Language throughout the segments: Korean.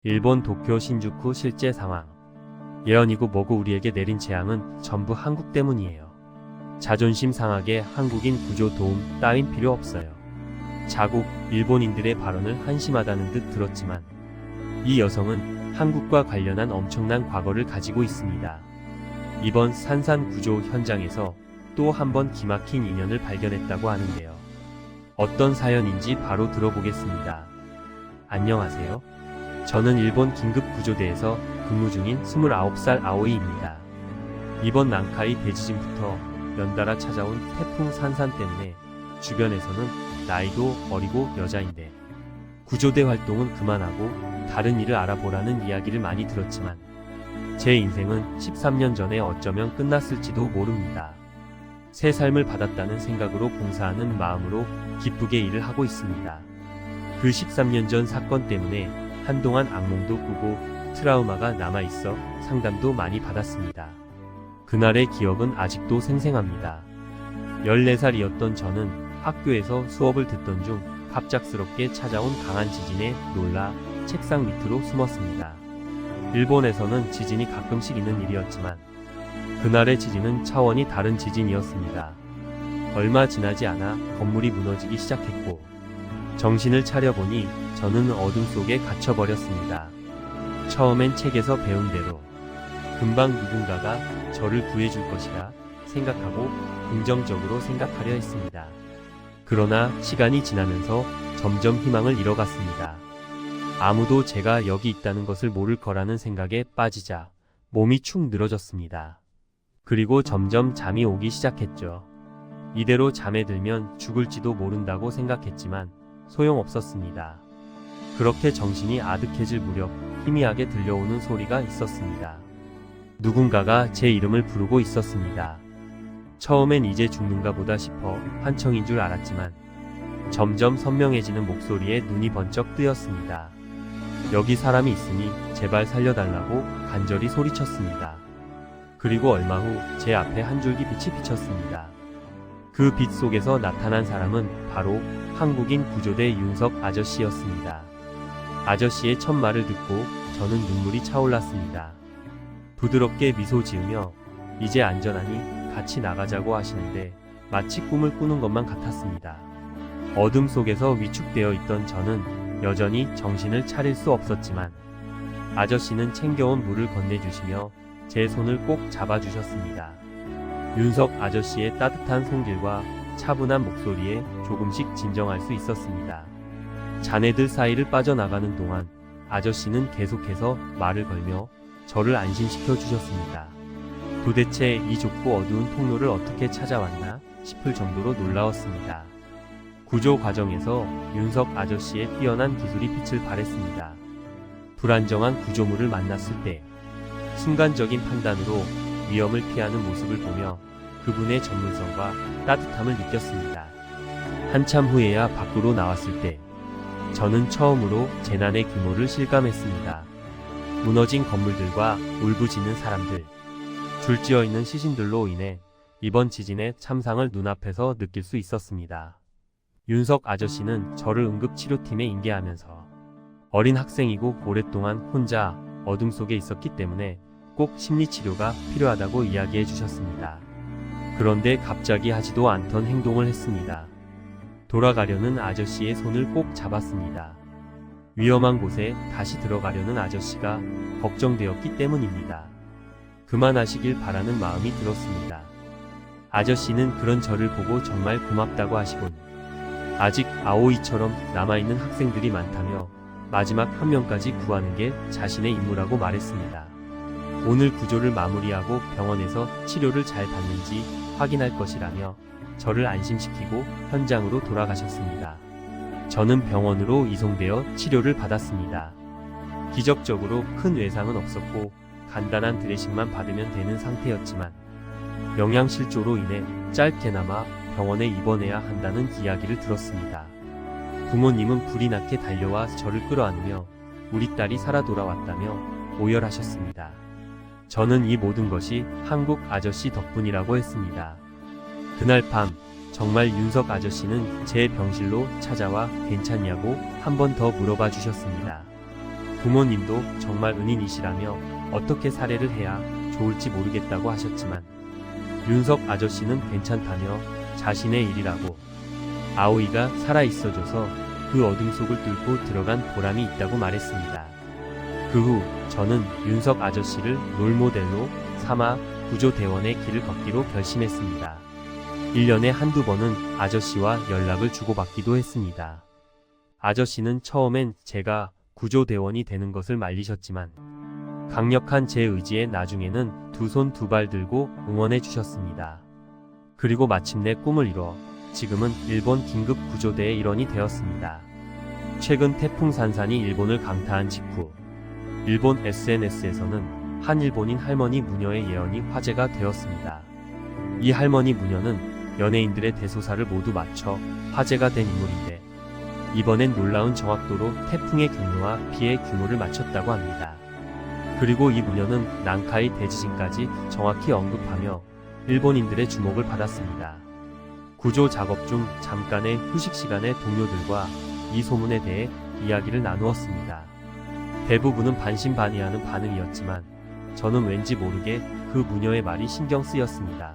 일본 도쿄 신주쿠 실제 상황. 예언이고 뭐고 우리에게 내린 재앙은 전부 한국 때문이에요. 자존심 상하게 한국인 구조 도움 따윈 필요 없어요. 자국 일본인들의 발언을 한심하다는 듯 들었지만 이 여성은 한국과 관련한 엄청난 과거를 가지고 있습니다. 이번 산산 구조 현장에서 또 한 번 기막힌 인연을 발견했다고 하는데요. 어떤 사연인지 바로 들어보겠습니다. 안녕하세요. 저는 일본 긴급구조대에서 근무 중인 29살 아오이입니다. 이번 난카이 대지진부터 연달아 찾아온 태풍 산산 때문에 주변에서는 나이도 어리고 여자인데 구조대 활동은 그만하고 다른 일을 알아보라는 이야기를 많이 들었지만 제 인생은 13년 전에 어쩌면 끝났을지도 모릅니다. 새 삶을 받았다는 생각으로 봉사하는 마음으로 기쁘게 일을 하고 있습니다. 그 13년 전 사건 때문에 한동안 악몽도 꾸고 트라우마가 남아있어 상담도 많이 받았습니다. 그날의 기억은 아직도 생생합니다. 14살이었던 저는 학교에서 수업을 듣던 중 갑작스럽게 찾아온 강한 지진에 놀라 책상 밑으로 숨었습니다. 일본에서는 지진이 가끔씩 있는 일이었지만 그날의 지진은 차원이 다른 지진이었습니다. 얼마 지나지 않아 건물이 무너지기 시작했고 정신을 차려보니 저는 어둠 속에 갇혀버렸습니다. 처음엔 책에서 배운 대로 금방 누군가가 저를 구해줄 것이라 생각하고 긍정적으로 생각하려 했습니다. 그러나 시간이 지나면서 점점 희망을 잃어갔습니다. 아무도 제가 여기 있다는 것을 모를 거라는 생각에 빠지자 몸이 축 늘어졌습니다. 그리고 점점 잠이 오기 시작했죠. 이대로 잠에 들면 죽을지도 모른다고 생각했지만 소용없었습니다. 그렇게 정신이 아득해질 무렵 희미하게 들려오는 소리가 있었습니다. 누군가가 제 이름을 부르고 있었습니다. 처음엔 이제 죽는가 보다 싶어 환청인 줄 알았지만 점점 선명해지는 목소리에 눈이 번쩍 뜨였습니다. 여기 사람이 있으니 제발 살려달라고 간절히 소리쳤습니다. 그리고 얼마 후 제 앞에 한 줄기 빛이 비쳤습니다. 그 빛 속에서 나타난 사람은 바로 한국인 구조대 윤석 아저씨였습니다. 아저씨의 첫 말을 듣고 저는 눈물이 차올랐습니다. 부드럽게 미소 지으며 이제 안전하니 같이 나가자고 하시는데 마치 꿈을 꾸는 것만 같았습니다. 어둠 속에서 위축되어 있던 저는 여전히 정신을 차릴 수 없었지만 아저씨는 챙겨온 물을 건네주시며 제 손을 꼭 잡아주셨습니다. 윤석 아저씨의 따뜻한 손길과 차분한 목소리에 조금씩 진정할 수 있었습니다. 자네들 사이를 빠져나가는 동안 아저씨는 계속해서 말을 걸며 저를 안심시켜 주셨습니다. 도대체 이 좁고 어두운 통로를 어떻게 찾아왔나 싶을 정도로 놀라웠습니다. 구조 과정에서 윤석 아저씨의 뛰어난 기술이 빛을 발했습니다. 불안정한 구조물을 만났을 때 순간적인 판단으로 위험을 피하는 모습을 보며 그분의 전문성과 따뜻함을 느꼈습니다. 한참 후에야 밖으로 나왔을 때 저는 처음으로 재난의 규모를 실감했습니다. 무너진 건물들과 울부짖는 사람들, 줄지어 있는 시신들로 인해 이번 지진의 참상을 눈앞에서 느낄 수 있었습니다. 윤석 아저씨는 저를 응급치료팀에 인계하면서 어린 학생이고 오랫동안 혼자 어둠 속에 있었기 때문에 꼭 심리치료가 필요하다고 이야기해 주셨습니다. 그런데 갑자기 하지도 않던 행동을 했습니다. 돌아가려는 아저씨의 손을 꼭 잡았습니다. 위험한 곳에 다시 들어가려는 아저씨가 걱정되었기 때문입니다. 그만하시길 바라는 마음이 들었습니다. 아저씨는 그런 저를 보고 정말 고맙다고 하시곤 아직 아오이처럼 남아있는 학생들이 많다며 마지막 한 명까지 구하는 게 자신의 임무라고 말했습니다. 오늘 구조를 마무리하고 병원에서 치료를 잘 받는지 확인할 것이라며 저를 안심시키고 현장으로 돌아가셨습니다. 저는 병원으로 이송되어 치료를 받았습니다. 기적적으로 큰 외상은 없었고 간단한 드레싱만 받으면 되는 상태였지만 영양실조로 인해 짧게나마 병원에 입원해야 한다는 이야기를 들었습니다. 부모님은 불이 나게 달려와 저를 끌어안으며 우리 딸이 살아 돌아왔다며 오열하셨습니다. 저는 이 모든 것이 한국 아저씨 덕분이라고 했습니다. 그날 밤 정말 윤석 아저씨는 제 병실로 찾아와 괜찮냐고 한 번 더 물어봐 주셨습니다. 부모님도 정말 은인이시라며 어떻게 살해를 해야 좋을지 모르겠다고 하셨지만 윤석 아저씨는 괜찮다며 자신의 일이라고 아오이가 살아있어줘서 그 어둠 속을 뚫고 들어간 보람이 있다고 말했습니다. 그 후 저는 윤석 아저씨를 롤모델로 삼아 구조대원의 길을 걷기로 결심했습니다. 1년에 한두 번은 아저씨와 연락을 주고받기도 했습니다. 아저씨는 처음엔 제가 구조대원이 되는 것을 말리셨지만 강력한 제 의지에 나중에는 두 손 두 발 들고 응원해 주셨습니다. 그리고 마침내 꿈을 이뤄 지금은 일본 긴급 구조대의 일원이 되었습니다. 최근 태풍 산산이 일본을 강타한 직후 일본 SNS에서는 한 일본인 할머니 무녀의 예언이 화제가 되었습니다. 이 할머니 무녀는 연예인들의 대소사를 모두 맞춰 화제가 된 인물인데 이번엔 놀라운 정확도로 태풍의 경로와 피해 규모를 맞췄다고 합니다. 그리고 이 무녀는 난카이 대지진까지 정확히 언급하며 일본인들의 주목을 받았습니다. 구조 작업 중 잠깐의 휴식 시간에 동료들과 이 소문에 대해 이야기를 나누었습니다. 대부분은 반신반의하는 반응이었지만 저는 왠지 모르게 그 무녀의 말이 신경 쓰였습니다.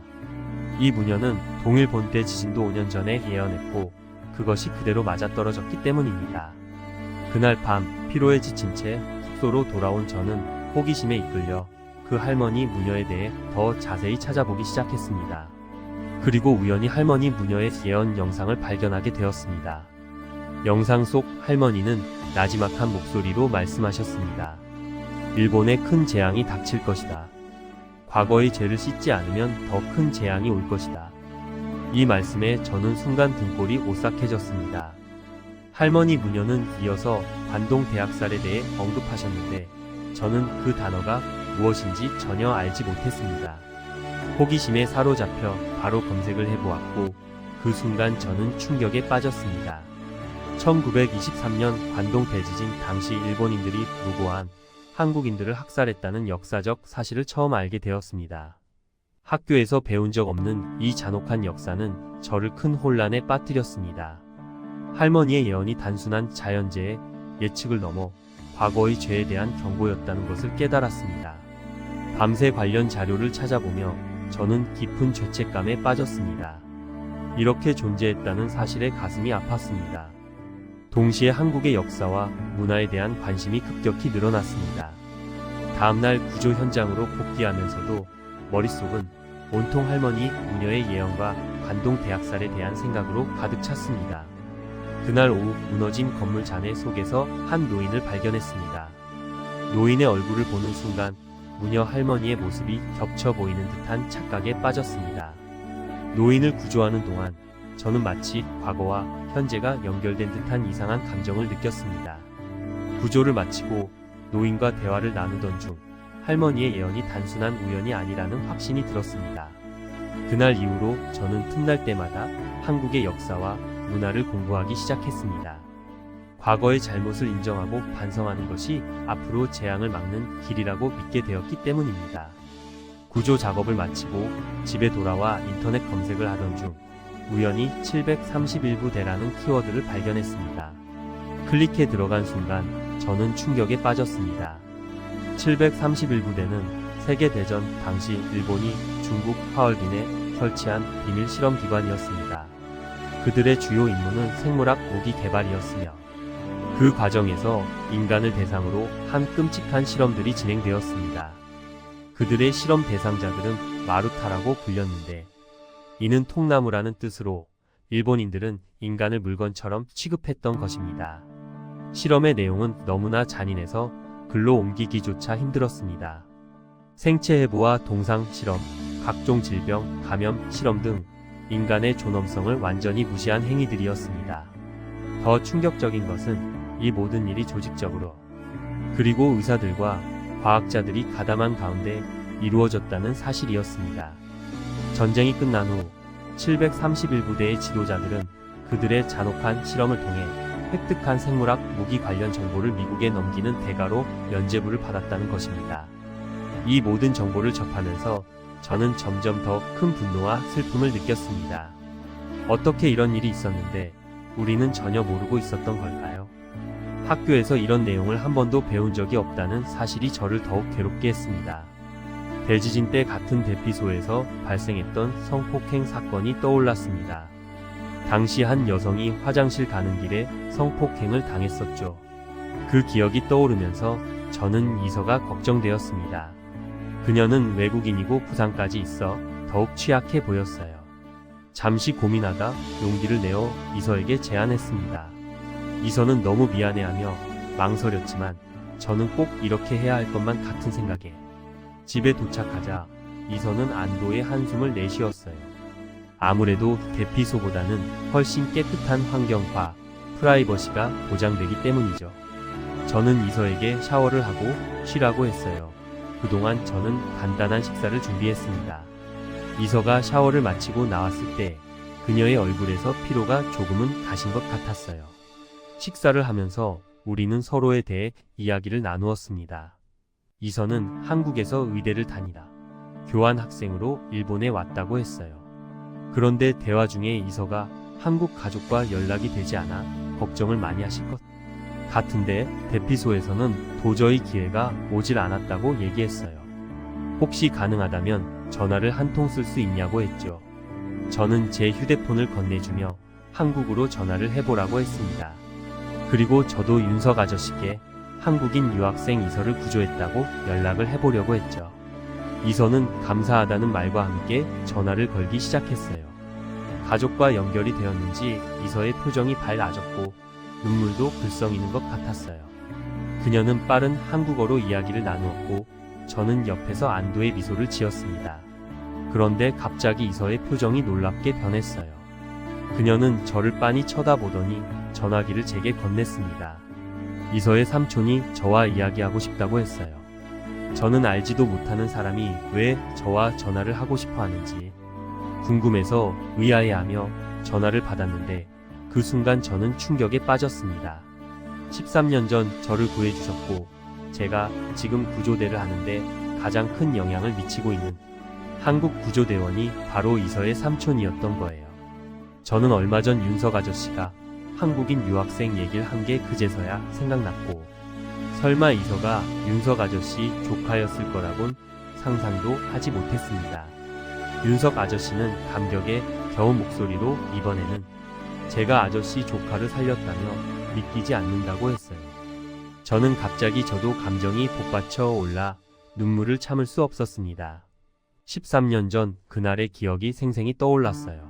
이 무녀는 동일본 때 지진도 5년 전에 예언했고 그것이 그대로 맞아떨어졌기 때문입니다. 그날 밤 피로에 지친 채 숙소로 돌아온 저는 호기심에 이끌려 그 할머니 무녀에 대해 더 자세히 찾아보기 시작했습니다. 그리고 우연히 할머니 무녀의 예언 영상을 발견하게 되었습니다. 영상 속 할머니는 나지막한 목소리로 말씀하셨습니다. 일본에 큰 재앙이 닥칠 것이다. 과거의 죄를 씻지 않으면 더 큰 재앙이 올 것이다. 이 말씀에 저는 순간 등골이 오싹해졌습니다. 할머니 무녀는 이어서 관동 대학살에 대해 언급하셨는데 저는 그 단어가 무엇인지 전혀 알지 못했습니다. 호기심에 사로잡혀 바로 검색을 해보았고 그 순간 저는 충격에 빠졌습니다. 1923년 관동 대지진 당시 일본인들이 무고한 한국인들을 학살했다는 역사적 사실을 처음 알게 되었습니다. 학교에서 배운 적 없는 이 잔혹한 역사는 저를 큰 혼란에 빠뜨렸습니다. 할머니의 예언이 단순한 자연재해 예측을 넘어 과거의 죄에 대한 경고였다는 것을 깨달았습니다. 밤새 관련 자료를 찾아보며 저는 깊은 죄책감에 빠졌습니다. 이렇게 존재했다는 사실에 가슴이 아팠습니다. 동시에 한국의 역사와 문화에 대한 관심이 급격히 늘어났습니다. 다음날 구조 현장으로 복귀하면서도 머릿속은 온통 할머니 무녀의 예언과 관동 대학살에 대한 생각으로 가득 찼습니다. 그날 오후 무너진 건물 잔해 속에서 한 노인을 발견했습니다. 노인의 얼굴을 보는 순간 무녀 할머니의 모습이 겹쳐 보이는 듯한 착각에 빠졌습니다. 노인을 구조하는 동안 저는 마치 과거와 현재가 연결된 듯한 이상한 감정을 느꼈습니다. 구조를 마치고 노인과 대화를 나누던 중 할머니의 예언이 단순한 우연이 아니라는 확신이 들었습니다. 그날 이후로 저는 틈날 때마다 한국의 역사와 문화를 공부하기 시작했습니다. 과거의 잘못을 인정하고 반성하는 것이 앞으로 재앙을 막는 길이라고 믿게 되었기 때문입니다. 구조 작업을 마치고 집에 돌아와 인터넷 검색을 하던 중 우연히 731부대라는 키워드를 발견했습니다. 클릭해 들어간 순간 저는 충격에 빠졌습니다. 731부대는 세계대전 당시 일본이 중국 하얼빈에 설치한 비밀 실험기관이었습니다. 그들의 주요 임무는 생물학 무기 개발이었으며 그 과정에서 인간을 대상으로 한 끔찍한 실험들이 진행되었습니다. 그들의 실험 대상자들은 마루타라고 불렸는데 이는 통나무라는 뜻으로 일본인들은 인간을 물건처럼 취급했던 것입니다. 실험의 내용은 너무나 잔인해서 글로 옮기기조차 힘들었습니다. 생체 해부와 동상 실험, 각종 질병, 감염 실험 등 인간의 존엄성을 완전히 무시한 행위들이었습니다. 더 충격적인 것은 이 모든 일이 조직적으로 그리고 의사들과 과학자들이 가담한 가운데 이루어졌다는 사실이었습니다. 전쟁이 끝난 후 731부대의 지도자들은 그들의 잔혹한 실험을 통해 획득한 생물학 무기 관련 정보를 미국에 넘기는 대가로 면죄부를 받았다는 것입니다. 이 모든 정보를 접하면서 저는 점점 더 큰 분노와 슬픔을 느꼈습니다. 어떻게 이런 일이 있었는데 우리는 전혀 모르고 있었던 걸까요? 학교에서 이런 내용을 한 번도 배운 적이 없다는 사실이 저를 더욱 괴롭게 했습니다. 대지진 때 같은 대피소에서 발생했던 성폭행 사건이 떠올랐습니다. 당시 한 여성이 화장실 가는 길에 성폭행을 당했었죠. 그 기억이 떠오르면서 저는 이서가 걱정되었습니다. 그녀는 외국인이고 부상까지 있어 더욱 취약해 보였어요. 잠시 고민하다 용기를 내어 이서에게 제안했습니다. 이서는 너무 미안해하며 망설였지만 저는 꼭 이렇게 해야 할 것만 같은 생각에 집에 도착하자 이서는 안도의 한숨을 내쉬었어요. 아무래도 대피소보다는 훨씬 깨끗한 환경과 프라이버시가 보장되기 때문이죠. 저는 이서에게 샤워를 하고 쉬라고 했어요. 그동안 저는 간단한 식사를 준비했습니다. 이서가 샤워를 마치고 나왔을 때 그녀의 얼굴에서 피로가 조금은 가신 것 같았어요. 식사를 하면서 우리는 서로에 대해 이야기를 나누었습니다. 이서는 한국에서 의대를 다니다 교환 학생으로 일본에 왔다고 했어요. 그런데 대화 중에 이서가 한국 가족과 연락이 되지 않아 걱정을 많이 하실 것 같은데 대피소에서는 도저히 기회가 오질 않았다고 얘기했어요. 혹시 가능하다면 전화를 한 통 쓸 수 있냐고 했죠. 저는 제 휴대폰을 건네주며 한국으로 전화를 해보라고 했습니다. 그리고 저도 윤석 아저씨께 한국인 유학생 이서를 구조했다고 연락을 해보려고 했죠. 이서는 감사하다는 말과 함께 전화를 걸기 시작했어요. 가족과 연결이 되었는지 이서의 표정이 밝아졌고 눈물도 글썽이는 것 같았어요. 그녀는 빠른 한국어로 이야기를 나누었고 저는 옆에서 안도의 미소를 지었습니다. 그런데 갑자기 이서의 표정이 놀랍게 변했어요. 그녀는 저를 빤히 쳐다보더니 전화기를 제게 건넸습니다. 이서의 삼촌이 저와 이야기하고 싶다고 했어요. 저는 알지도 못하는 사람이 왜 저와 전화를 하고 싶어 하는지 궁금해서 의아해하며 전화를 받았는데 그 순간 저는 충격에 빠졌습니다. 13년 전 저를 구해주셨고 제가 지금 구조대를 하는데 가장 큰 영향을 미치고 있는 한국 구조대원이 바로 이서의 삼촌이었던 거예요. 저는 얼마 전 윤석 아저씨가 한국인 유학생 얘기를 한 게 그제서야 생각났고 설마 이서가 윤석 아저씨 조카였을 거라곤 상상도 하지 못했습니다. 윤석 아저씨는 감격에 겨운 목소리로 이번에는 제가 아저씨 조카를 살렸다며 믿기지 않는다고 했어요. 저는 갑자기 저도 감정이 복받쳐 올라 눈물을 참을 수 없었습니다. 13년 전 그날의 기억이 생생히 떠올랐어요.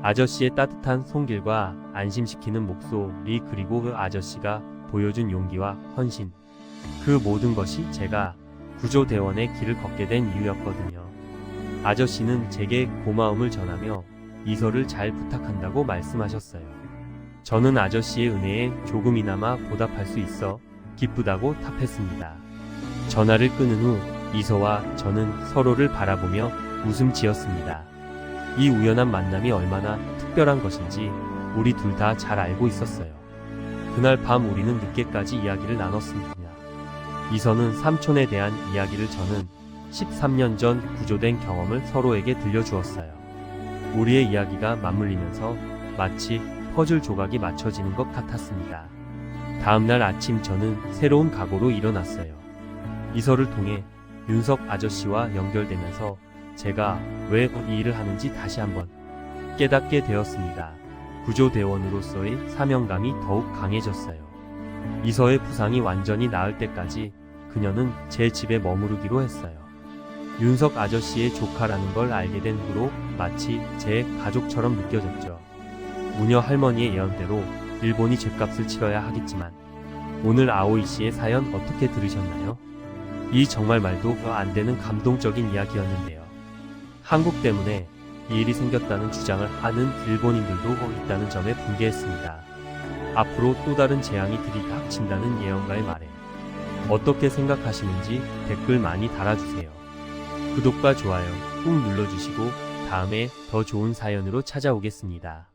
아저씨의 따뜻한 손길과 안심시키는 목소리 그리고 그 아저씨가 보여준 용기와 헌신. 그 모든 것이 제가 구조대원의 길을 걷게 된 이유였거든요. 아저씨는 제게 고마움을 전하며 이서를 잘 부탁한다고 말씀하셨어요. 저는 아저씨의 은혜에 조금이나마 보답할 수 있어 기쁘다고 답했습니다. 전화를 끊은 후 이서와 저는 서로를 바라보며 웃음 지었습니다. 이 우연한 만남이 얼마나 특별한 것인지 우리 둘 다 잘 알고 있었어요. 그날 밤 우리는 늦게까지 이야기를 나눴습니다. 이서는 삼촌에 대한 이야기를 저는 13년 전 구조된 경험을 서로에게 들려주었어요. 우리의 이야기가 맞물리면서 마치 퍼즐 조각이 맞춰지는 것 같았습니다. 다음날 아침 저는 새로운 각오로 일어났어요. 이서를 통해 윤석 아저씨와 연결되면서 제가 왜 이 일을 하는지 다시 한번 깨닫게 되었습니다. 구조대원으로서의 사명감이 더욱 강해졌어요. 이서의 부상이 완전히 나을 때까지 그녀는 제 집에 머무르기로 했어요. 윤석 아저씨의 조카라는 걸 알게 된 후로 마치 제 가족처럼 느껴졌죠. 무녀 할머니의 예언대로 일본이 죗값을 치러야 하겠지만 오늘 아오이 씨의 사연 어떻게 들으셨나요? 이 정말 말도 안 되는 감동적인 이야기였는데요. 한국 때문에 이 일이 생겼다는 주장을 하는 일본인들도 있다는 점에 분개했습니다. 앞으로 또 다른 재앙이 들이닥친다는 예언가의 말에 어떻게 생각하시는지 댓글 많이 달아주세요. 구독과 좋아요 꾹 눌러주시고 다음에 더 좋은 사연으로 찾아오겠습니다.